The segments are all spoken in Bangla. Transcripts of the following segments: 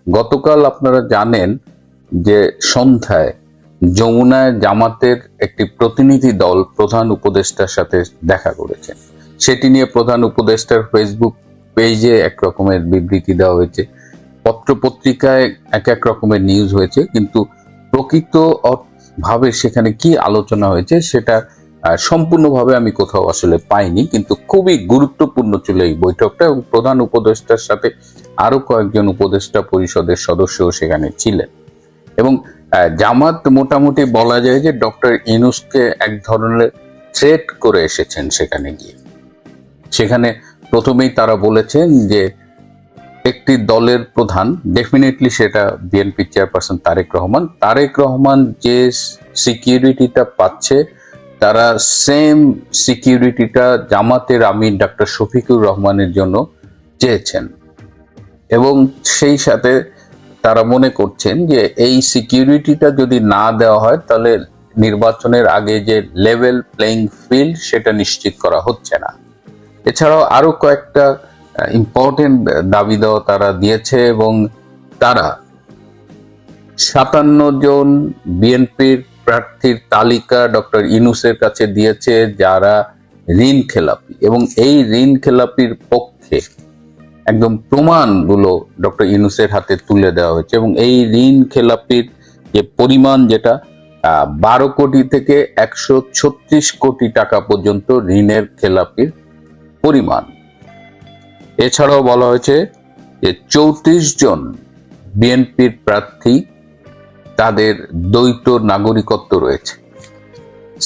গতকাল আপনারা জানেন যে সন্ধ্যায় যমুনায় জামাতের একটি প্রতিনিধি দল প্রধান উপদেষ্টার সাথে দেখা করেছেন। সেটি নিয়ে প্রধান উপদেষ্টার ফেসবুক পেজে এক রকমের বিবৃতি দেওয়া হয়েছে, পত্রপত্রিকায় এক এক রকমের নিউজ হয়েছে, কিন্তু প্রকৃত ভাবে সেখানে কি আলোচনা হয়েছে সেটা সম্পূর্ণভাবে আমি কোথাও আসলে পাইনি। কিন্তু খুবই গুরুত্বপূর্ণ ছিল এই বৈঠকটা, এবং প্রধান উপদেষ্টার সাথে আরো কয়েকজন উপদেষ্টা পরিষদের সদস্যও সেখানে ছিলেন। এবং জামাত মোটামুটি বলা যায় যে ডক্টর ইউনূসকে এক ধরনের থ্রেট করে এসেছেন সেখানে গিয়ে। সেখানে প্রথমেই তারা বলেছেন যে একটি দলের প্রধান, ডেফিনেটলি সেটা বিএনপি চেয়ারপারসন তারেক রহমান যে সিকিউরিটিটা পাচ্ছে তারা সেম সিকিউরিটিটা জামাতের আমির ডক্টর শফিকুর রহমানের জন্য চেয়েছেন, এবং সেই সাথে তারা মনে করছেন যে এই সিকিউরিটিটা যদি না দেওয়া হয় তাহলে নির্বাচনের আগে যে লেভেল প্লেইং ফিল্ড সেটা নিশ্চিত করা হচ্ছে না। এছাড়াও আরো কয়েকটা ইম্পর্টেন্ট দাবি দেওয়া তারা দিয়েছে, এবং তারা 57 জন বিএনপির প্রার্থীর তালিকা ডক্টর ইউনূসের কাছে দিয়েছে যারা ঋণ খেলাপি, এবং এই ঋণ খেলাপির পক্ষে একদম প্রমাণগুলো ডক্টর ইউনূসের হাতে তুলে দেওয়া হয়েছে। এবং এই ঋণ খেলাপির যে পরিমাণ, যেটা 12 কোটি থেকে 136 কোটি টাকা পর্যন্ত ঋণের খেলাপির পরিমাণ। এছাড়াও বলা হয়েছে যে 34 জন বিএনপির প্রার্থী তাদের দ্বৈত নাগরিকত্ব রয়েছে।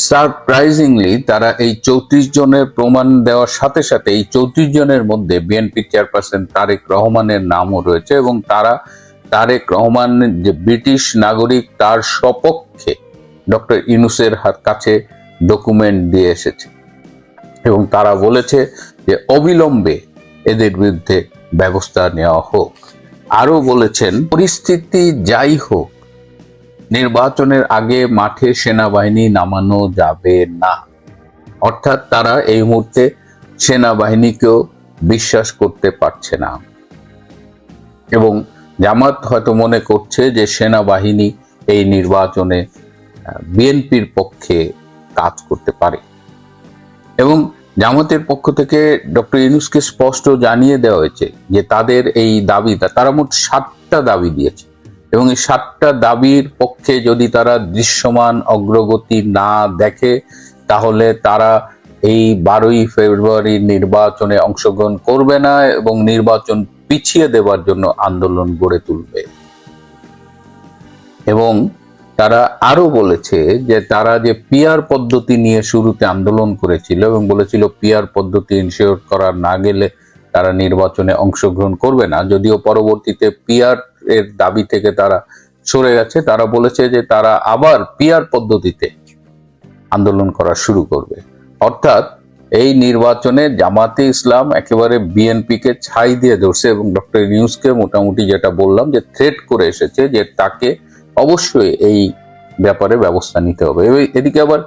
সারপ্রাইজিংলি তারা এই 34 জনের প্রমাণ দেওয়ার সাথে সাথে এই 34 জনের মধ্যে বিএনপি চেয়ারপারসন তারেক রহমানের নামও রয়েছে, এবং তারা তারেক রহমান যে ব্রিটিশ নাগরিক তার সপক্ষে ডক্টর ইউনূসের কাছে ডকুমেন্ট দিয়ে এসেছে, এবং তারা বলেছে যে অবিলম্বে এদের বিরুদ্ধে ব্যবস্থা নেওয়া হোক। আরো বলেছেন পরিস্থিতি যাই হোক নির্বাচনের আগে মাঠে সেনাবাহিনী নামানো যাবে না। অর্থাৎ তারা এই মুহূর্তে সেনাবাহিনীকেও বিশ্বাস করতে পারছে না, এবং জামাত হয়তো মনে করছে যে সেনাবাহিনী এই নির্বাচনে বিএনপির পক্ষে কাজ করতে পারে। এবং জামাতের পক্ষ থেকে ডক্টর ইউনূসকে স্পষ্ট জানিয়ে দেওয়া হয়েছে যে তাদের এই দাবিটা, তারা মোট 7টা দাবি দিয়েছে, এবং এই 7টা দাবির পক্ষে যদি তারা দৃশ্যমান অগ্রগতি না দেখে তাহলে তারা এই 12ই ফেব্রুয়ারি নির্বাচনে অংশগ্রহণ করবে না, এবং নির্বাচন পিছিয়ে দেওয়ার জন্য আন্দোলন গড়ে তুলবে। এবং তারা আরো বলেছে যে তারা যে পিআর পদ্ধতি নিয়ে শুরুতে আন্দোলন করেছিল এবং বলেছিল পিআর পদ্ধতি ইনশিওর করা না গেলে তারা নির্বাচনে অংশগ্রহণ করবে না, যদিও পরবর্তীতে পিআর এর দাবি থেকে তারা সরে গেছে। তারা বলেছে যে তারা আবার পিআর পদ্ধতিতে আন্দোলন করা শুরু করবে। অর্থাৎ এই নির্বাচনে জামাতে ইসলাম একেবারে বিএনপি কে ছাই দিয়ে ধরছে, এবং ডক্টর ইউনূসকে মোটামুটি যেটা বললাম যে থ্রেট করে এসেছে যে তাকে অবশ্যই এই ব্যাপারে ব্যবস্থা নিতে হবে। এদিকে আবার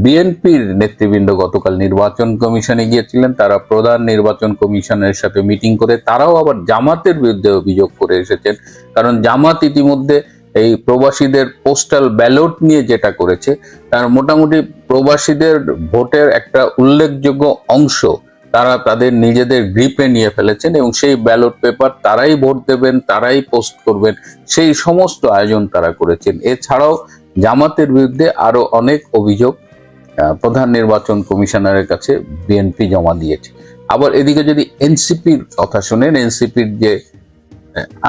বিএনপির নেতৃবৃন্দ গতকাল নির্বাচন কমিশনে গিয়েছিলেন, তারা প্রধান নির্বাচন কমিশনের সাথে মিটিং করে তারাও আবার জামাতের বিরুদ্ধে অভিযোগ করে এসেছেন, কারণ জামাত ইতিমধ্যে এই প্রবাসীদের পোস্টাল ব্যালট নিয়ে যেটা করেছে তার মোটামুটি প্রবাসীদের ভোটের একটা উল্লেখযোগ্য অংশ তারা তাদের নিজেদের গ্রিপে নিয়ে ফেলেছেন, এবং সেই ব্যালট পেপার তারাই ভোট দেবেন, তারাই পোস্ট করবেন, সেই সমস্ত আয়োজন তারা করেছেন। এছাড়াও জামাতের বিরুদ্ধে আরো অনেক অভিযোগ প্রধান নির্বাচন কমিশনারের কাছে বিএনপি জমা দিয়েছে। আবার এদিকে যদি এনসিপির কথা শোনেন, এনসিপির যে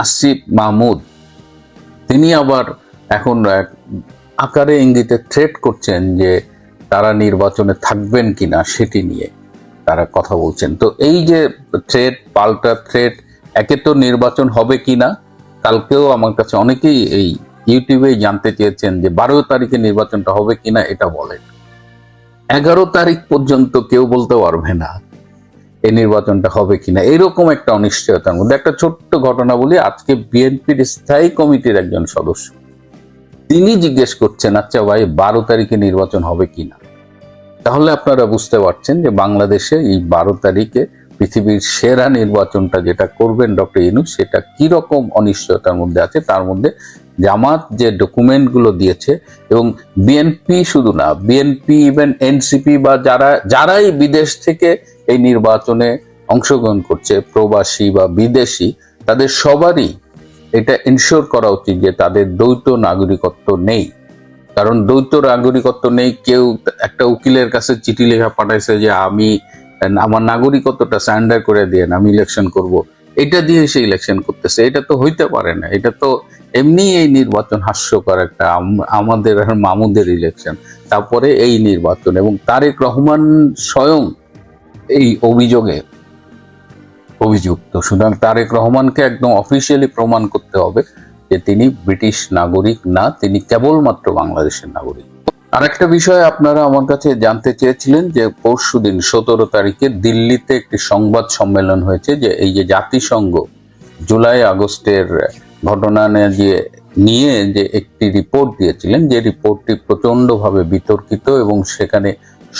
আসিফ মাহমুদ, তিনি আবার এখন আকারে ইঙ্গিতে থ্রেট করছেন যে তারা নির্বাচনে থাকবেন কিনা সেটি নিয়ে তারা কথা বলছেন। তো এই যে থ্রেট, পাল্টা থ্রেট, একে তো নির্বাচন হবে কিনা, কালকেও আমার কাছে অনেকেই এই ইউটিউবে জানতে চেয়েছেন যে 12 তারিখে নির্বাচনটা হবে কিনা এটা বলেন। 11 তারিখ পর্যন্ত কেউ বলতে পারবে না এই নির্বাচনটা হবে কিনা, এরকম একটা অনিশ্চয়তার মধ্যে। একটা ছোট্ট ঘটনা বলি, আজকে বিএনপির স্থায়ী কমিটির একজন সদস্য তিনি জিজ্ঞেস করছেন, আচ্ছা ভাই 12 তারিখে নির্বাচন হবে কিনা। তাহলে আপনারা বুঝতে পারছেন যে বাংলাদেশে এই 12 তারিখে পৃথিবীর সেরা নির্বাচনটা যেটা করবেন ডক্টর ইউনূস, সেটা কিরকম অনিশ্চয়তার মধ্যে আছে। তার মধ্যে জামাত যে ডকুমেন্টগুলো দিয়েছে, এবং বিএনপি শুধু না, বিএনপি ইভেন এনসিপি বা যারাই বিদেশ থেকে এই নির্বাচনে অংশগ্রহণ করছে, প্রবাসী বা বিদেশি, তাদের সবারই এটা ইনশিওর করা উচিত যে তাদের দ্বৈত নাগরিকত্ব নেই। কারণ দ্বৈত নাগরিকত্ব নেই, কেউ একটা উকিলের কাছে চিঠি লেখা পাঠাইছে যে আমি আমার নাগরিকত্বটা সারেন্ডার করে দিয়ে আমি ইলেকশন করব, এটা দিয়ে সে ইলেকশন করতেছে। এটা তো হইতে পারে না। এটা তো এমনি এই নির্বাচন হাস্যকর একটা, আমাদের মামুদের ইলেকশন, তারপরে এই নির্বাচন, এবং তারেক রহমান স্বয়ং এই অভিযোগে অভিযুক্ত। সুতরাং তারেক রহমানকে একদম অফিসিয়ালি প্রমাণ করতে হবে যে তিনি ব্রিটিশ নাগরিক না, তিনি কেবলমাত্র বাংলাদেশের নাগরিক। আর একটা বিষয় আপনারা আমার কাছে জানতে চেয়েছিলেন যে পরশুদিন 17 তারিখে দিল্লিতে একটি সংবাদ সম্মেলন হয়েছে, যে এই যে জাতিসংঘ জুলাই আগস্টের ঘটনা নিয়ে যে একটি রিপোর্ট দিয়েছিলেন, যে রিপোর্টটি প্রচন্ডভাবে বিতর্কিত এবং সেখানে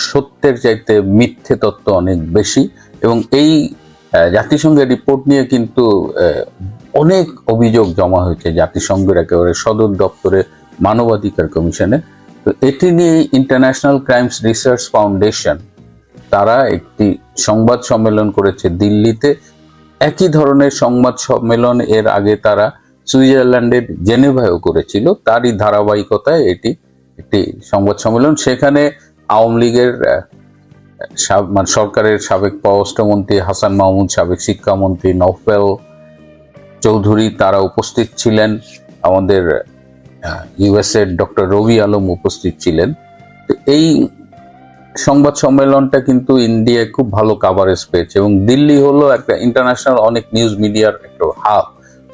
সত্যের চাইতে মিথ্যে তত্ত্ব অনেক বেশি। এবং এই জাতিসংঘের রিপোর্ট নিয়ে কিন্তু অনেক অভিযোগ জমা হয়েছে জাতিসংঘের একেবারে সদর দপ্তরে, মানবাধিকার কমিশনে। তো এটি নিয়ে ইন্টারন্যাশনাল ক্রাইমস রিসার্চ ফাউন্ডেশন তারা একটি সংবাদ সম্মেলন করেছে দিল্লিতে। একই ধরনের সংবাদ সম্মেলন এর আগে তারা সুইজারল্যান্ডের জেনেভায়ও করেছিল। তারই ধারাবাহিকতায় এটি একটি সংবাদ সম্মেলন। সেখানে আওয়ামী লীগের সরকারের সাবেক পররাষ্ট্রমন্ত্রী হাসান মাহমুদ, সাবেক শিক্ষামন্ত্রী নওফেল চৌধুরী তারা উপস্থিত ছিলেন, আমাদের ইউএসএর ডক্টর রবি আলম উপস্থিত ছিলেন। তো এই সংবাদ সম্মেলনটা কিন্তু ইন্ডিয়ায় খুব ভালো কাভারেজ পেয়েছে, এবং দিল্লি হলো একটা ইন্টারন্যাশনাল অনেক নিউজ মিডিয়ার একটা হাব।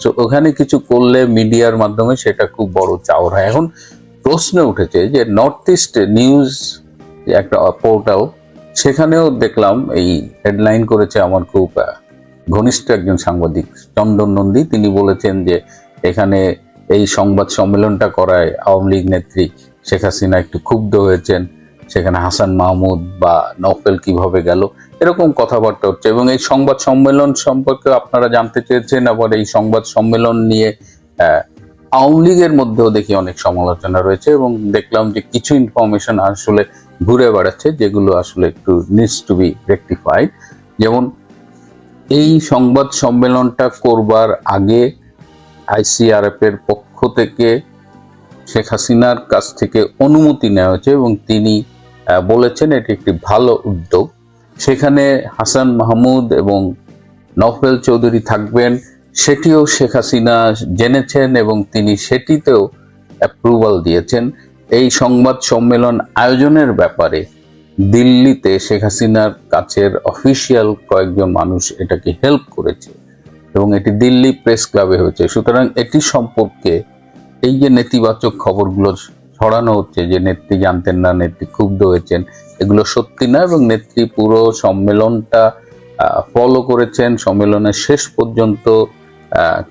তো ওখানে কিছু করলে মিডিয়ার মাধ্যমে সেটা খুব বড় চাওর হয়। এখন প্রশ্ন উঠেছে যে নর্থ ইস্ট নিউজ একটা পোর্টাল, সেখানেও দেখলাম এই হেডলাইন করেছে আমার খুব ঘনিষ্ঠ একজন সাংবাদিক চন্দন নন্দী। তিনি বলেছেন যে এখানে এই সংবাদ সম্মেলনটা করায় আওয়ামী লীগ নেত্রী শেখ হাসিনা একটু ক্ষুব্ধ হয়েছেন, সেখানে হাসান মাহমুদ বা নওফেল কিভাবে গেল, এরকম কথাবার্তা হচ্ছে। এবং এই সংবাদ সম্মেলন সম্পর্কে আপনারা জানতে চেয়েছেন। আবার এই সংবাদ সম্মেলন নিয়ে আওয়ামী লীগের মধ্যেও দেখি অনেক সমালোচনা রয়েছে, এবং দেখলাম যে কিছু ইনফরমেশন আসলে ঘুরে বেড়াচ্ছে যেগুলো আসলে একটু নিডস টু বি রেকটিফাইড। যেমন এই সংবাদ সম্মেলনটা করবার আগে আইসিআরএফ এর পক্ষ থেকে শেখ হাসিনার কাছ থেকে অনুমতি নেওয়া হয়েছে, এবং তিনি বলেছেন এটি একটি ভালো উদ্যোগ। সেখানে হাসান মাহমুদ এবং নওফেল চৌধুরী থাকবেন, সেটিও শেখ হাসিনা জেনেছেন এবং তিনি সেটিতেও অ্যাপ্রুভাল দিয়েছেন। এই সংবাদ সম্মেলন আয়োজনের ব্যাপারে দিল্লিতে শেখ হাসিনার কাছের অফিসিয়াল কয়েকজন মানুষ এটাকে হেল্প করেছে, এবং এটি দিল্লি প্রেস ক্লাবে হয়েছে। সুতরাং এটি সম্পর্কে এই যে নেতিবাচক খবরগুলো ছড়ানো হচ্ছে যে নেত্রী জানতেন না, নেত্রী ক্ষুব্ধ হয়েছেন, এগুলো সত্যি না। এবং নেত্রী পুরো সম্মেলনটা ফলো করেছেন, সম্মেলনের শেষ পর্যন্ত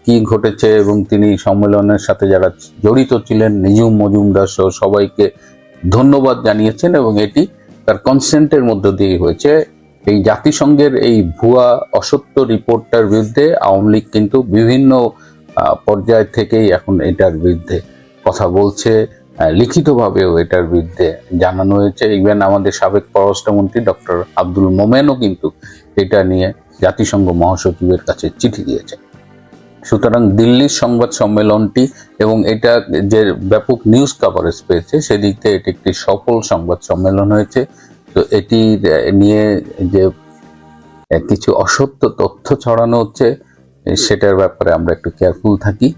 কি ঘটেছে, এবং তিনি সম্মেলনের সাথে যারা জড়িত ছিলেন নিজুম মজুমদার সহ সবাইকে ধন্যবাদ জানিয়েছেন, এবং এটি তার কনসেন্টের মধ্য দিয়ে হয়েছে। এই জাতিসংঘের এই ভুয়া অসত্য রিপোর্টটার বিরুদ্ধে আওয়ামী লীগ কিন্তু বিভিন্ন পর্যায় থেকেই এখন এটার বিরুদ্ধে কথা বলছে, লিখিতভাবেও এটার বিরুদ্ধে জানানো হয়েছে। ইভেন আমাদের সাবেক পররাষ্ট্রমন্ত্রী ডক্টর আব্দুল মোমেনও কিন্তু এটা নিয়ে জাতিসংঘ মহাসচিবের কাছে চিঠি দিয়েছে। সুতরাং দিল্লির সংবাদ সম্মেলনটি এবং এটা যে ব্যাপক নিউজ কভারেজ পেয়েছে সেদিক থেকে এটি একটি সফল সংবাদ সম্মেলন হয়েছে। তো এটি নিয়ে যে কিছু অসত্য তথ্য ছড়ানো হচ্ছে সেটার ব্যাপারে আমরা একটু কেয়ারফুল থাকি।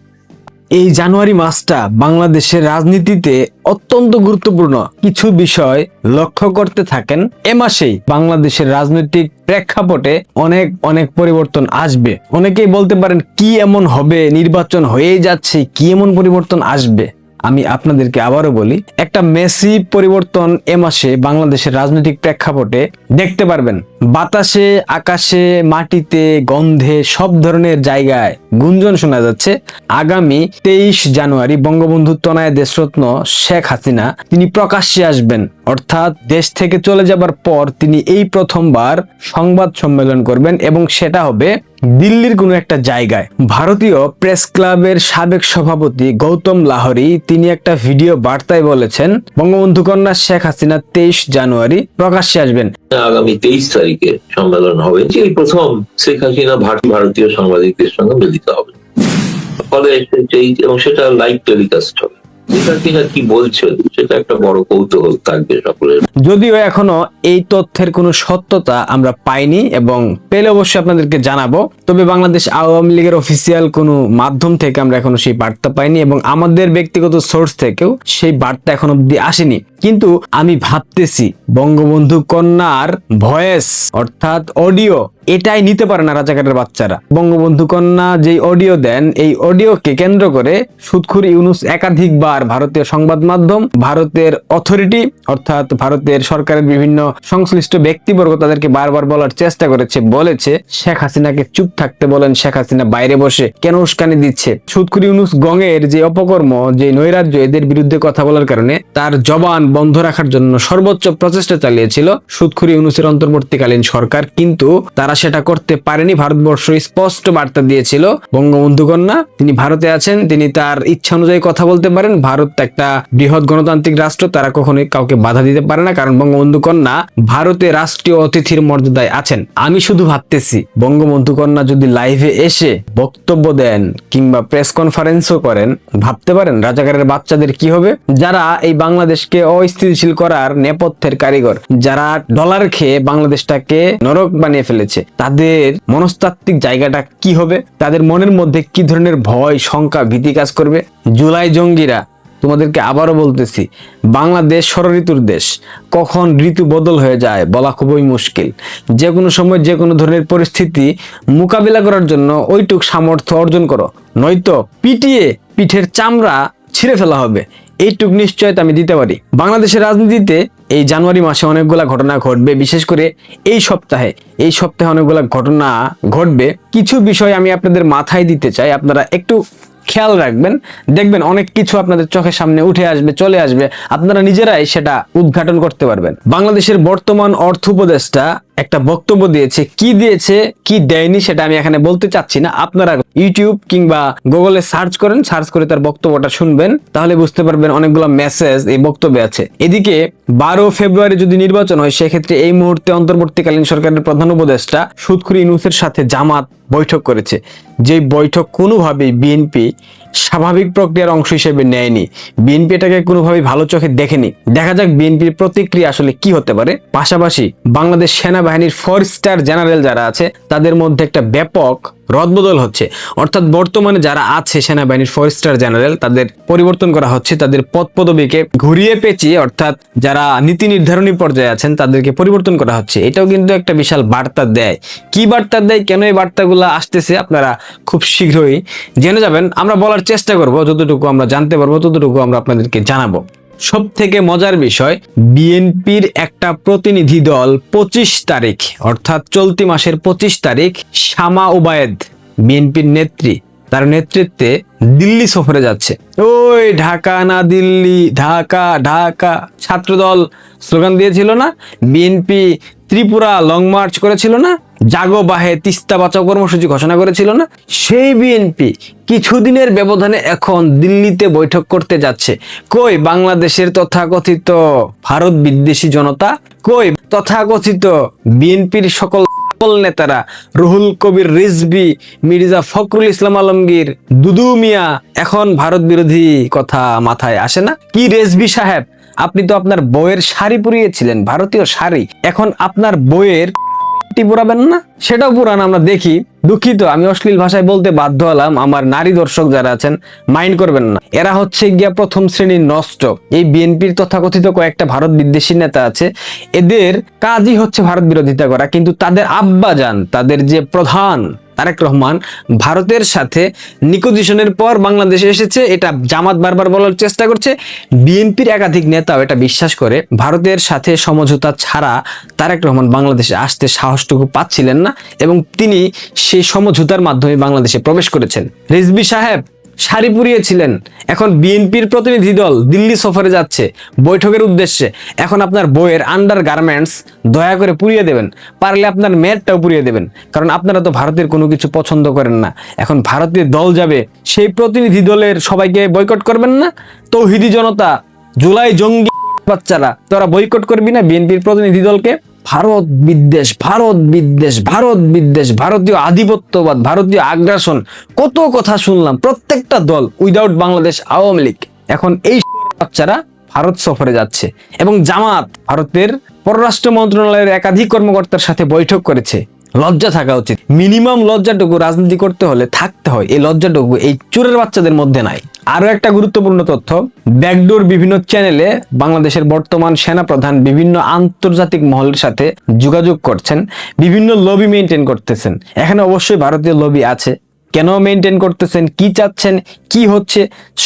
এই জানুয়ারি মাসটা বাংলাদেশের রাজনীতিতে অত্যন্ত গুরুত্বপূর্ণ কিছু বিষয় লক্ষ্য করতে থাকেন। এ মাসেই বাংলাদেশের রাজনৈতিক প্রেক্ষাপটে অনেক অনেক পরিবর্তন আসবে। অনেকেই বলতে পারেন কি এমন হবে, নির্বাচন হয়েই যাচ্ছে, কি এমন পরিবর্তন আসবে। আমি আপনাদেরকে আবারও বলি, একটা মেসি পরিবর্তন এ মাসে বাংলাদেশের রাজনৈতিক প্রেক্ষাপটে দেখতে পারবেন। বাতাসে, আকাশে, মাটিতে, গন্ধে সব ধরনের জায়গায় গুঞ্জন শোনা যাচ্ছে আগামী 23 জানুয়ারি বঙ্গবন্ধু তনয়া দেশরত্ন শেখ হাসিনা তিনি প্রকাশ্যে আসবেন, অর্থাৎ দেশ থেকে চলে যাবার পর তিনি এই প্রথমবার সংবাদ সম্মেলন করবেন এবং সেটা হবে দিল্লির কোনো একটা জায়গায়। ভারতীয় প্রেস ক্লাবের সাবেক সভাপতি গৌতম লাহোরি তিনি একটা ভিডিও বার্তায় বলেছেন বঙ্গবন্ধু কন্যা শেখ হাসিনা 23 জানুয়ারি প্রকাশ্যে আসবেন। আগামী 23 তারিখে সম্মেলন হবে, যে প্রথম শেখ হাসিনা ভারতীয় সাংবাদিকদের সঙ্গে মিলিত হবে, ফলে এবং সেটা লাইভ টেলিকাস্ট হবে। যেটা কিনা কি বলছে সেটা একটা বড় কৌতূহল থাকবে সকলের। যদিও এখনো এই তথ্যের কোনো সত্যতা আমরা পাইনি এবং পেলে অবশ্যই আপনাদেরকে জানাবো, তবে বাংলাদেশ আওয়ামী লীগের অফিসিয়াল কোনো মাধ্যম থেকে আমরা এখনো সেই বার্তা পাইনি এবং আমাদের ব্যক্তিগত সোর্স থেকেও সেই বার্তা এখন অব্দি আসেনি। কিন্তু আমি ভাবতেছি বঙ্গবন্ধু কন্যার ভয়েস অর্থাৎ অডিও এটাই নিতে পারে না রাজাকারের বাচ্চারা। বঙ্গবন্ধু কন্যা যেই অডিও দেন এই অডিওকে কেন্দ্র করে সুদখুর ইউনূস একাধিকবার ভারতীয় সংবাদ মাধ্যম, ভারতের অথরিটি অর্থাৎ ভারতের সরকারের বিভিন্ন সংশ্লিষ্ট ব্যক্তিবর্গ তাদেরকে বারবার বলার চেষ্টা বলেছে শেখ হাসিনাকে চুপ থাকতে বলেন, শেখ হাসিনা বাইরে বসে কেন উস্কানি দিচ্ছে। সুদখুর ইউনূস গঙের যে অপকর্ম, যে নৈরাজ্য, এদের বিরুদ্ধে কথা বলার কারণে তার জবান বন্ধ রাখার জন্য সর্বোচ্চ প্রচেষ্টা চালিয়েছিল সুদখুর ইউনূসের অন্তর্বর্তীকালীন সরকার, কিন্তু তারা সেটা করতে পারেনি। ভারতবর্ষ স্পষ্ট বার্তা দিয়েছিল বঙ্গবন্ধু কন্যা তিনি ভারতে আছেন, তিনি তার ইচ্ছা অনুযায়ী কথা বলতে পারেন। ভারত একটা বৃহৎ গণতান্ত্রিক রাষ্ট্র, তারা কখনোই কাউকে বাধা দিতে পারে না, কারণ বঙ্গবন্ধু কন্যা ভারতে রাষ্ট্রীয় অতিথির মর্যাদায় আছেন। আমি শুধু ভাবতেছি বঙ্গবন্ধু কন্যা যদি লাইভে এসে বক্তব্য দেন কিংবা প্রেস কনফারেন্সও করেন, ভাবতে পারেন রাজাকারের বাচ্চাদের কি হবে, যারা এই বাংলাদেশকে অস্থিতিশীল করার নেপথ্যের কারিগর, যারা ডলার খেয়ে বাংলাদেশটাকে নরক বানিয়ে ফেলেছে, তাদের মনস্তাত্ত্বিক জায়গাটা কি হবে, তাদের মনের মধ্যে কি ধরনের ভয়, শঙ্কা, ভীতি কাজ করবে। জুলাই জঙ্গিরা, তোমাদেরকে আবারও বলতেছি, বাংলাদেশ ষড়ঋতুর দেশ, কখন ঋতু বদল হয়ে যায় বলা খুবই মুশকিল। যে কোনো সময় যে কোনো ধরনের পরিস্থিতি মোকাবিলা করার জন্য ওইটুক সামর্থ্য অর্জন করো, নয়তো পিটিয়ে পিঠের চামড়া ছিঁড়ে ফেলা হবে। এইটুক নিশ্চয়তা আমি দিতে পারি। বাংলাদেশের রাজনীতিতে এই জানুয়ারি মাসে অনেকগুলা ঘটনা ঘটবে, বিশেষ করে এই সপ্তাহে অনেকগুলা ঘটনা ঘটবে। কিছু বিষয় আমি আপনাদের মাথায় দিতে চাই, আপনারা একটু খেয়াল রাখবেন, দেখবেন অনেক কিছু আপনাদের চোখের সামনে উঠে আসবে, চলে আসবে, আপনারা নিজেরাই সেটা উদ্ঘাটন করতে পারবেন। বাংলাদেশের বর্তমান অর্থ উপদেষ্টা একটা বক্তব্য দিয়েছে, কি দিয়েছে কি দেয়নি সেটা আমি এখানে বলতে চাচ্ছি না, আপনারা ইউটিউব কিংবা গুগলে সার্চ করেন, সার্চ করে তার বক্তব্যটা শুনবেন, তাহলে বুঝতে পারবেন অনেকগুলো মেসেজ এই বক্তব্যে আছে। এদিকে 12 ফেব্রুয়ারি যদি নির্বাচন হয়, সেক্ষেত্রে এই মুহূর্তে অন্তর্বর্তীকালীন সরকারের প্রধান উপদেষ্টা সুদখুর ইউনূসের সাথে জামাত বৈঠক করেছে, যে বৈঠক কোনোভাবেই বিএনপি স্বাভাবিক প্রক্রিয়ার অংশ হিসেবে নেয়নি, বিএনপি এটাকে কোনোভাবেই ভালো চোখে দেখেনি। দেখা যাক বিএনপির প্রতিক্রিয়া আসলে কি হতে পারে। পাশাপাশি বাংলাদেশ সেনাবাহিনীর 4 স্টার জেনারেল যারা আছে তাদের মধ্যে একটা ব্যাপক রদবদল হচ্ছে, অর্থাৎ বর্তমানে যারা আছে সেনাবাহিনীর 4 স্টার জেনারেল তাদের পরিবর্তন করা হচ্ছে, তাদের পদ পদবীকে ঘুরিয়ে পেঁচিয়ে, অর্থাৎ যারা নীতি নির্ধারণী পর্যায়ে আছেন তাদেরকে পরিবর্তন করা হচ্ছে। এটাও কিন্তু একটা বিশাল বার্তা দেয়। কি বার্তা দেয়, কেন এই বার্তাগুলো আসতেছে, আপনারা খুব শীঘ্রই জেনে যাবেন। আমরা বলার চেষ্টা করব, যতটুকু আমরা জানতে পারবো ততটুকু আমরা আপনাদেরকে জানাবো। সব থেকে মজার বিষয়, বিএনপির একটা প্রতিনিধি দল 25 তারিখ অর্থাৎ চলতি মাসের 25 তারিখ শামা ওবায়েদ বিএনপির নেত্রী, তার নেতৃত্বে দিল্লি সফরে যাচ্ছে। ওই ঢাকা না দিল্লি, ঢাকা ঢাকা ছাত্রদল স্লোগান দিয়েছিল না, বিএনপি ত্রিপুরা লং মার্চ করেছিল না, জাগো বাহে তিস্তা বাঁচাও কর্মসূচি ঘোষণা করেছিল না, সেই বিএনপি কিছুদিনের ব্যবধানে এখন দিল্লিতে বৈঠক করতে যাচ্ছে। কই বাংলাদেশের তথাকথিত ভারত বিদ্বেষী জনতা, কই তথাকথিত বিএনপির সকল নেতারা, রুহুল কবির রিজভী, মির্জা ফখরুল ইসলাম আলমগীর, দুদু মিয়া, এখন ভারত বিরোধী কথা মাথায় আসে না? কি রেজভী সাহেব, আপনি তো আপনার বইয়ের শাড়ি পরিয়েছিলেন, ভারতীয় শাড়ি, এখন আপনার বইয়ের পুরাবেন না? সেটাও পুরান আমরা দেখি। দুঃখিত, আমি অশ্লীল ভাষায় বলতে বাধ্য হলাম, আমার নারী দর্শক যারা আছেন মাইন্ড করবেন না। এরা হচ্ছে গিয়া প্রথম শ্রেণীর নষ্ট। এই বিএনপির তথাকথিত কয়েকটা ভারত বিদ্বেষী নেতা আছে, এদের কাজই হচ্ছে ভারত বিরোধিতা করা, কিন্তু তাদের আব্বাজান, তাদের যে প্রধান তারেক রহমান ভারতের সাথে নিগোসিয়েশনের পর বাংলাদেশে এসেছে, এটা জামাত বারবার বলার চেষ্টা করছে। বিএনপির একাধিক নেতাও এটা বিশ্বাস করে। ভারতের সাথে সমঝোতা ছাড়া তারেক রহমান বাংলাদেশে আসতে সাহসটুকু পাচ্ছিলেন না এবং তিনি সেই সমঝোতার মাধ্যমে বাংলাদেশে প্রবেশ করেছেন। রিজভী সাহেব শাড়ি পরিয়েছিলেন, এখন বিএনপির প্রতিনিধি দল দিল্লি সফরে যাচ্ছে বৈঠকের উদ্দেশ্যে। এখন আপনার বইয়ের আন্ডার গার্মেন্টস দয়া করে পুড়িয়ে দেবেন, পারলে আপনার মেয়েরটাও পুড়িয়ে দেবেন, কারণ আপনারা তো ভারতের কোনো কিছু পছন্দ করেন না। এখন ভারতের দল যাবে, সেই প্রতিনিধি দলের সবাইকে বয়কট করবেন না? তৌহিদি জনতা, জুলাই জঙ্গি বাচ্চারা, তোরা বয়কট করবি না বিএনপির প্রতিনিধি দলকে? ভারত বিদ্বেষ, ভারত বিদ্বেষ, ভারত বিদ্বেষ, ভারতীয় আধিপত্যবাদ, ভারতীয় আগ্রাসন, কত কথা শুনলাম প্রত্যেকটা দল উইদাউট বাংলাদেশ আওয়ামী লীগ। এখন এই বাচ্চারা ভারত সফরে যাচ্ছে এবং জামাত ভারতের পররাষ্ট্র মন্ত্রণালয়ের একাধিক কর্মকর্তার সাথে বৈঠক করেছে। লজ্জা থাকা উচিত, মিনিমাম লজ্জাটুকু রাজনীতি করতে হলে থাকতে হয়, এই লজ্জাটুকু এই চোরের বাচ্চাদের মধ্যে নাই। আরো একটা গুরুত্বপূর্ণ তথ্য, ব্যাকডোর বিভিন্ন চ্যানেলে বাংলাদেশের বর্তমান সেনাপ্রধান বিভিন্ন আন্তর্জাতিক মহলের সাথে যোগাযোগ করছেন, বিভিন্ন লবি মেনটেন করতেছেন। এখানে অবশ্যই ভারতীয় লবি আছে। কেন মেনটেন করতেছেন, কি চাচ্ছেন, কি হচ্ছে,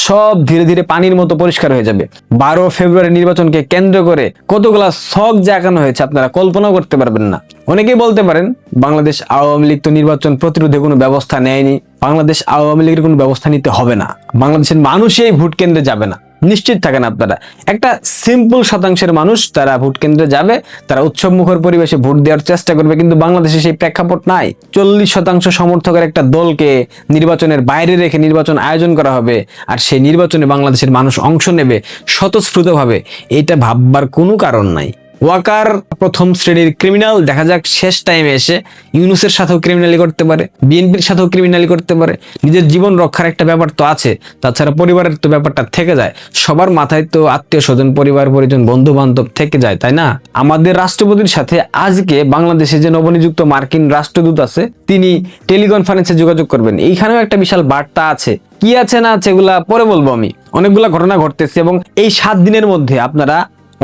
সব ধীরে ধীরে পানির মতো পরিষ্কার হয়ে যাবে। 12 ফেব্রুয়ারি নির্বাচনকে কেন্দ্র করে কতগুলা ছক জাগানো হয়েছে আপনারা কল্পনাও করতে পারবেন না। অনেকেই বলতে পারেন বাংলাদেশ আওয়ামী লীগ তো নির্বাচন প্রতিরোধে কোনো ব্যবস্থা নেয়নি, বাংলাদেশ আওয়ামী লীগের কোনো ব্যবস্থা নিতে হবে না, বাংলাদেশের মানুষই এই ভোট কেন্দ্রে যাবে না। নিশ্চিত থাকেন আপনারা, একটা সিম্পল শতাংশের মানুষ তারা ভোট কেন্দ্রে যাবে, তারা উৎসব মুখর পরিবেশে ভোট দেওয়ার চেষ্টা করবে, কিন্তু বাংলাদেশে সেই প্রেক্ষাপট নাই। 40% সমর্থকের একটা দলকে নির্বাচনের বাইরে রেখে নির্বাচন আয়োজন করা হবে, আর সেই নির্বাচনে বাংলাদেশের মানুষ অংশ নেবে স্বতঃস্ফূর্তভাবে, এটা ভাববার কোনো কারণ নাই। ওয়াকার প্রথম শ্রেণীর ক্রিমিনাল, দেখা যাক শেষ টাইমে এসে ইউনূসের সাথেও ক্রিমিনালি করতে পারে, বিএনপির সাথেও ক্রিমিনালি করতে পারে। নিজের জীবন রক্ষার একটা ব্যাপার তো আছে, তাছাড়া পরিবারের তো ব্যাপারটা থেকে যায়, সবার মাথায় তো আত্মীয় স্বজন, পরিবার পরিজন, বন্ধু বান্ধব থেকে যায়, তাই না? আমাদের রাষ্ট্রপতির সাথে আজকে বাংলাদেশে যে নবনিযুক্ত মার্কিন রাষ্ট্রদূত আছে, তিনি টেলিকনফারেন্সে যোগাযোগ করবেন। এইখানেও একটা বিশাল বার্তা আছে, কি আছে না আছে এগুলা পরে বলবো আমি। অনেকগুলা ঘটনা ঘটতেছে এবং এই 7 দিনের মধ্যে আপনারা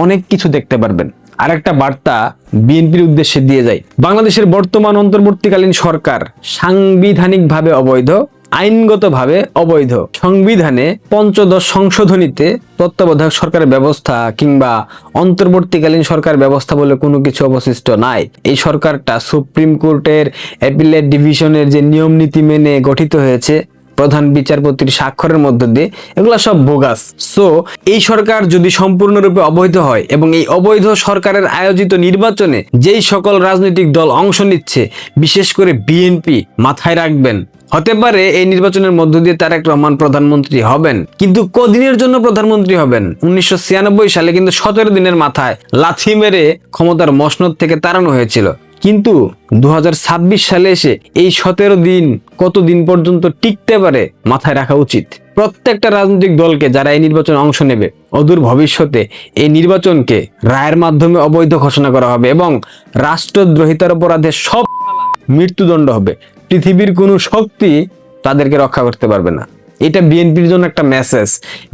অনেক কিছু দেখতে পারবেন। আর একটা বার্তা বিএনপির উদ্দেশ্যে দিয়ে যায়, বাংলাদেশের বর্তমান অন্তর্বর্তীকালীন সরকার সাংবিধানিকভাবে অবৈধ, আইনগতভাবে অবৈধ। সংবিধানে 15 সংশোধনীতে তত্ত্বাবধায়ক সরকারের ব্যবস্থা কিংবা অন্তর্বর্তীকালীন সরকার ব্যবস্থা বলে কোনো কিছু অবশিষ্ট নাই। এই সরকারটা সুপ্রিম কোর্টের অ্যাপিলেট ডিভিশনের যে নিয়ম নীতি মেনে গঠিত হয়েছে প্রধান বিচারপতির স্বাক্ষরের মধ্য দিয়ে, এগুলা সব বোগাস। সো এই সরকার যদি সম্পূর্ণরূপে অবৈধ হয় এবং এই অবৈধ সরকারের আয়োজিত নির্বাচনে যেই সকল রাজনৈতিক দল অংশ নিচ্ছে, বিশেষ করে বিএনপি, মাথায় রাখবেন হতে পারে এই নির্বাচনের মধ্য দিয়ে তারেক রহমান প্রধানমন্ত্রী হবেন, কিন্তু কদিনের জন্য প্রধানমন্ত্রী হবেন? 1996 সালে কিন্তু 17 দিনের মাথায় লাথি মেরে ক্ষমতার মসনদ থেকে তাড়ানো হয়েছিল, কিন্তু 2026 সালে এসে এই 17 দিন কতদিন পর্যন্ত টিকতে পারে মাথায় রাখা উচিত। প্রত্যেকটা রাজনৈতিক দলকে যারা এই নির্বাচনে অংশ নেবে, অদূর ভবিষ্যতে এই নির্বাচনকে রায়ের মাধ্যমে অবৈধ ঘোষণা করা হবে এবং রাষ্ট্রদ্রোহিতার অপরাধে সব মৃত্যুদণ্ড হবে। পৃথিবীর কোনো শক্তি তাদেরকে রক্ষা করতে পারবে না। এটা বিএনপির জন্য একটা মেসেজ।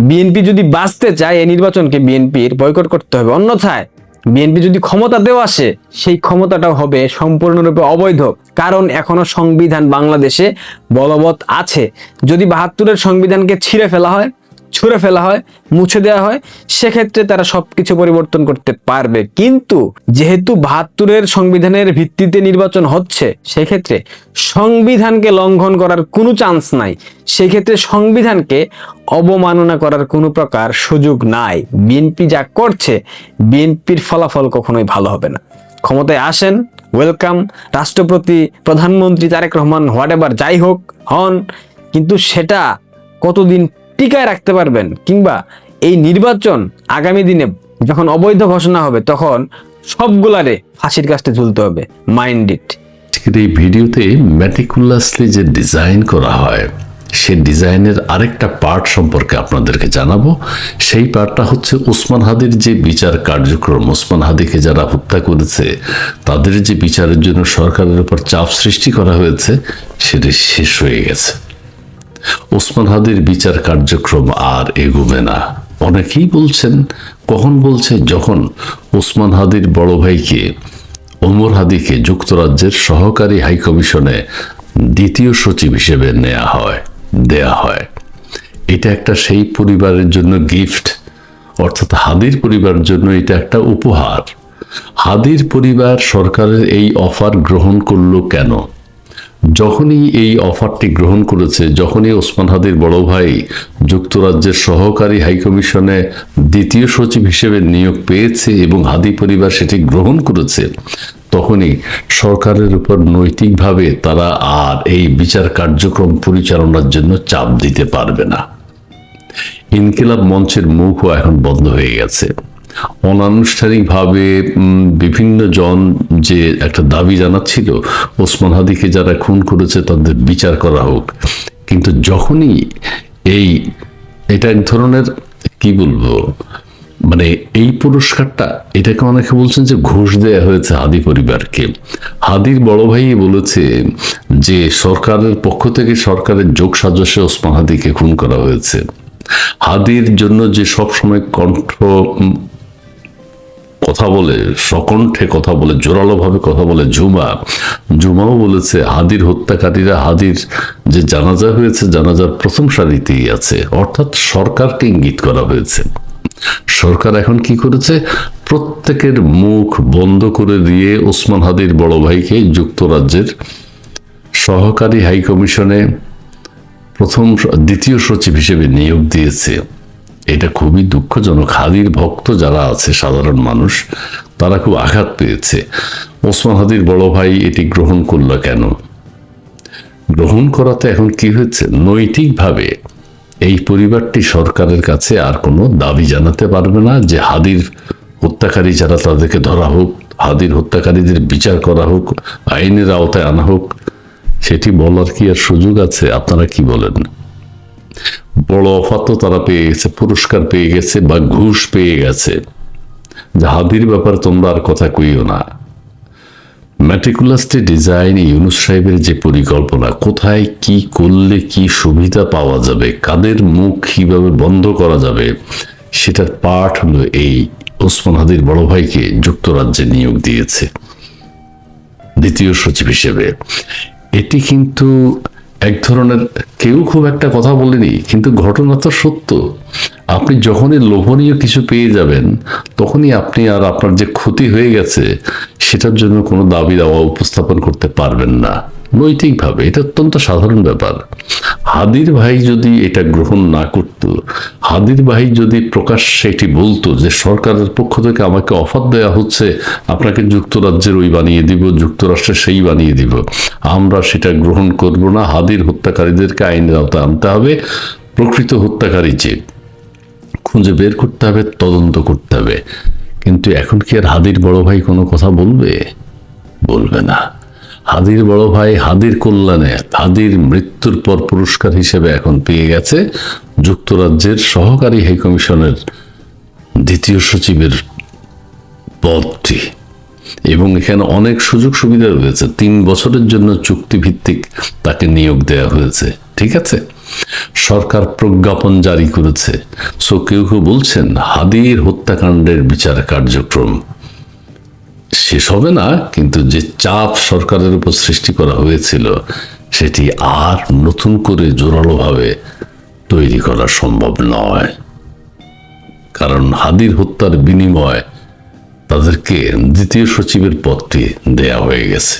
বিএনপি যদি বাঁচতে চায়, এই নির্বাচনকে বিএনপির বয়কট করতে হবে, অন্যথায় বিএনপি যদি ক্ষমতাতেও আসে, সেই ক্ষমতাটাও হবে সম্পূর্ণরূপে অবৈধ, কারণ এখনো সংবিধান বাংলাদেশে বলবৎ আছে। যদি 72-এর সংবিধানকে ছুঁড়ে ফেলা হয়, মুছে দেওয়া হয়, সেক্ষেত্রে তারা সবকিছু পরিবর্তন করতে পারবে। কিন্তু যেহেতু 72-এর সংবিধানের ভিত্তিতে নির্বাচন হচ্ছে, সেক্ষেত্রে সংবিধানকে লঙ্ঘন করার কোনো চান্স নাই, সেক্ষেত্রে সংবিধানকে অবমাননা করার কোনো প্রকার সুযোগ নাই। বিএনপি যা করছে, বিএনপির ফলাফল কখনোই ভালো হবে না। ক্ষমতায় আসেন, ওয়েলকাম, রাষ্ট্রপতি, প্রধানমন্ত্রী তারেক রহমান, হোয়াটএভার যাই হোক হন, কিন্তু সেটা কতদিন টিকায় রাখতে পারবেন, কিংবা এই নির্বাচন আগামী দিনে যখন অবৈধ ঘোষণা হবে তখন সবগুলারে ফাঁসির কাস্টে ঝুলতে হবে। Mind it. এই ভিডিওতে ম্যাটিকুলাসলি যে ডিজাইন করা হয়, সে ডিজাইনের আরেকটা পার্ট সম্পর্কে আপনাদেরকে জানাবো। সেই পার্টটা হচ্ছে ওসমান হাদির যে বিচার কার্যক্রম, ওসমান হাদিকে যারা হত্যা করেছে তাদের যে বিচারের জন্য সরকারের উপর চাপ সৃষ্টি করা হয়েছে, সেটা শেষ হয়ে গেছে। ওসমান হাদির বিচার কার্যক্রম আর এগোবে না। অনেকেই বলছেন, কখন বলছে, যখন ওসমান হাদির বড় ভাইকে, ওমর হাদিকে যুক্তরাজ্যের সহকারী হাইকমিশনে দ্বিতীয় সচিব হিসেবে দেয়া হয়। এটা একটা সেই পরিবারের জন্য গিফট, অর্থাৎ হাদির পরিবারের জন্য এটা একটা উপহার। হাদির পরিবার সরকারের এই অফার গ্রহণ করলো কেন? যখনই এই অফারটি গ্রহণ করেছে, যখনই ওসমান হাদির বড় ভাই যুক্তরাজ্যের সহকারী হাইকমিশনে দ্বিতীয় সচিব হিসেবে নিয়োগ পেয়েছে এবং হাদি পরিবার সেটি গ্রহণ করেছে, তখনই সরকারের উপর নৈতিকভাবে তারা আর এই বিচার কার্যক্রম পরিচালনার জন্য চাপ দিতে পারবে না। ইনকিলাব মঞ্চের মুখও এখন বন্ধ হয়ে গেছে। অনানুষ্ঠানিকভাবে বিভিন্ন জন যে একটা দাবি জানাচ্ছিল ওসমান হাদিকে যারা খুন করেছে তাদের বিচার করা হোক, কিন্তু যখনই এটা এক ধরনের কি বলবো, মানে এই পুরস্কারটা, এটাকে অনেকে বলছেন যে ঘুষ দেয়া হয়েছে হাদি পরিবারকে। হাদির বড় ভাই বলেছে যে সরকারের পক্ষ থেকে সরকারের যোগসাজশে ওসমান হাদিকে খুন করা হয়েছে। হাদির জন্য যে সবসময় সকণ্ঠে কথা বলে, জোরালোভাবে কথা বলে ঝুমাও বলেছে হাদির হত্যাকারীরা হাদির যে জানাজা হয়েছে জানাজার প্রথম সারিতেই আছে, অর্থাৎ সরকারকে ইঙ্গিত করা হয়েছে। সরকার এখন কি করেছে? প্রত্যেকের মুখ বন্ধ করে দিয়ে ওসমান হাদির বড় ভাইকে যুক্তরাজ্যের সহকারী হাইকমিশনে দ্বিতীয় সচিব হিসেবে নিয়োগ দিয়েছে। এটা খুবই দুঃখজনক। হাদির ভক্ত যারা আছে, সাধারণ মানুষ, তারা খুব আঘাত পেয়েছে। ওসমান হাদির বড় ভাই এটি গ্রহণ করলো কেন? গ্রহণ করাতে এখন কি হয়েছে? নৈতিকভাবে এই পরিবারটি সরকারের কাছে আর কোনো দাবি জানাতে পারবে না যে হাদির হত্যাকারী যারা তাদেরকে ধরা হোক, হাদির হত্যাকারীদের বিচার করা হোক, আইনের আওতায় আনা হোক। সেটি বলার কি আর সুযোগ আছে? আপনারা কি বলেন? বড় অফার তো তারা পেয়ে গেছে, পুরস্কার পেয়ে গেছে বা ঘুষ পেয়ে গেছে, যে হাদির ব্যাপারে তোমরা আর কথা কইও না। ম্যাটিকুলাসলি ডিজাইন ইউনূস সাহেবের যে পরিকল্পনা, কোথায় কি করলে কি সুবিধা পাওয়া যাবে, কাদের মুখ কিভাবে বন্ধ করা যাবে, সেটার পার্ট হলো এই ওসমান হাদির বড় ভাইকে যুক্তরাজ্যে নিয়োগ দিয়েছে দ্বিতীয় সচিব হিসেবে। এটি কিন্তু এক ধরনের, কেউ খুব একটা কথা বলেনি, কিন্তু ঘটনা তো সত্য। আপনি যখনই লোভনীয় কিছু পেয়ে যাবেন, তখনই আপনি আর আপনার যে ক্ষতি হয়ে গেছে সেটার জন্য কোনো দাবি দাওয়া উপস্থাপন করতে পারবেন না নৈতিকভাবে। এটা অত্যন্ত সাধারণ ব্যাপার। হাদির ভাই যদি এটা গ্রহণ না করত, হাদির ভাই যদি প্রকাশ্যে এটি বলতো যে সরকারের পক্ষ থেকে আমাকে অফার দেওয়া হচ্ছে, আপনাকে যুক্তরাজ্যের ওই বানিয়ে দিব, যুক্তরাষ্ট্রের সেই বানিয়ে দিব, আমরা সেটা গ্রহণ করব না। হাদির হত্যাকারীদেরকে আইনের আওতায় আনতে হবে, প্রকৃত হত্যাকারী যে খুঁজে বের করতে হবে, তদন্ত করতে হবে। কিন্তু এখন কি আর হাদির বড় ভাই কোনো কথা বলবে না। হাদির বড় ভাই হাদির কল্যাণে, হাদির মৃত্যুর পর পুরস্কার হিসেবে এখন পেয়ে গেছে যুক্তরাজ্যের সহকারী হাইকমিশনের দ্বিতীয় সচিবের পদটি, এবং এখানে অনেক সুযোগ সুবিধা রয়েছে। 3 বছরের জন্য চুক্তিভিত্তিক তাকে নিয়োগ দেওয়া হয়েছে। ঠিক আছে, সরকার প্রজ্ঞাপন জারি করেছে। কেউ বলছেন হাদির হত্যাকাণ্ডের বিচার কার্যক্রম শেষ হবে না, কিন্তু যে চাপ সরকারের উপর সৃষ্টি করা হয়েছিল সেটি আর নতুন করে জোরালোভাবে তৈরি করা সম্ভব নয়। কারণ হাদির হত্যার বিনিময়ে তাদেরকে দ্বিতীয় সচিবের পদটি দেয়া হয়ে গেছে।